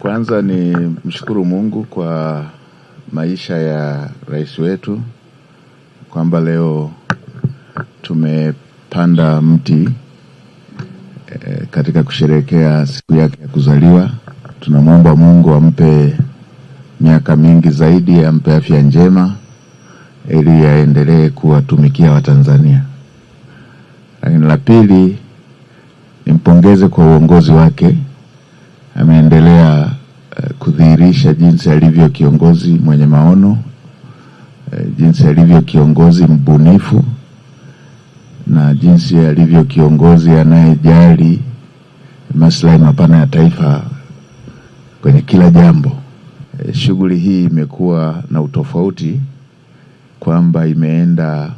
Kwanza ni mshukuru Mungu kwa maisha ya rais wetu, kwamba leo tumepanda mti katika kusherehekea siku yake ya kuzaliwa. Tunamwomba Mungu ampe miaka mingi zaidi, ampe afya njema ili aendelee kuwatumikia Watanzania. Lakini la pili, nimpongeze kwa uongozi wake. Ameendelea kudhihirisha jinsi alivyo kiongozi mwenye maono, jinsi alivyo kiongozi mbunifu, na jinsi alivyo kiongozi anayejali maslahi mapana ya taifa kwenye kila jambo. Shughuli hii imekuwa na utofauti kwamba imeenda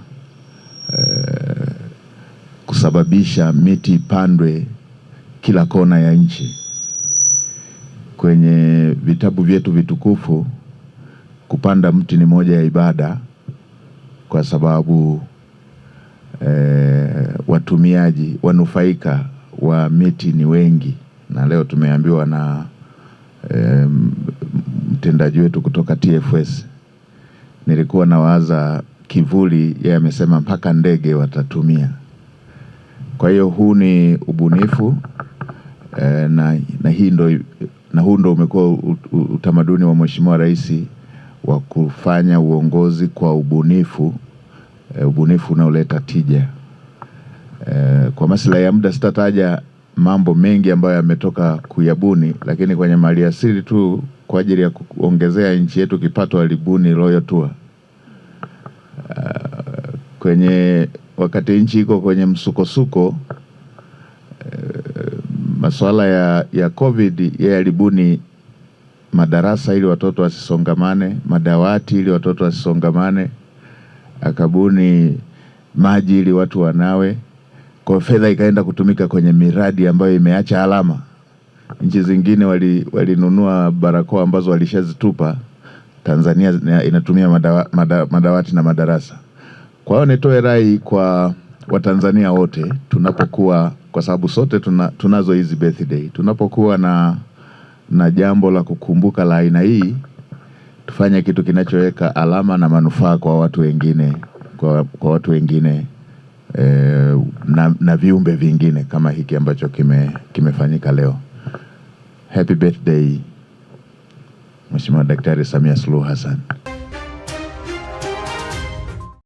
kusababisha miti ipandwe kila kona ya nchi. Kwenye vitabu vyetu vitukufu, kupanda mti ni moja ya ibada, kwa sababu watumiaji, wanufaika wa miti ni wengi. Na leo tumeambiwa na mtendaji wetu kutoka TFS, nilikuwa nawaza kivuli, yeye amesema mpaka ndege watatumia. Kwa hiyo huu ni ubunifu na huu ndo umekuwa utamaduni wa Mheshimiwa Rais wa kufanya uongozi kwa ubunifu, ubunifu unaoleta tija. Kwa maslahi ya muda sitataja mambo mengi ambayo yametoka kuyabuni, lakini kwenye maliasili tu kwa ajili ya kuongezea nchi yetu kipato alibuni Royal Tour. Kwenye wakati nchi iko kwenye msukosuko, masuala ya COVID, yeye alibuni madarasa ili watoto wasisongamane, madawati ili watoto wasisongamane, akabuni maji ili watu wanawe. Kwa fedha ikaenda kutumika kwenye miradi ambayo imeacha alama. Nchi zingine walinunua barakoa ambazo walishazitupa. Tanzania inatumia madawati na madarasa. Kwa hiyo nitoe rai kwa Watanzania wote, tunapokuwa, kwa sababu sote tunazo hizi birthday, tunapokuwa na jambo la kukumbuka la aina hii, tufanye kitu kinachoweka alama na manufaa kwa watu wengine, kwa watu wengine na viumbe vingine kama hiki ambacho kimefanyika leo. Happy birthday Mheshimiwa Daktari Samia Suluhu Hassan.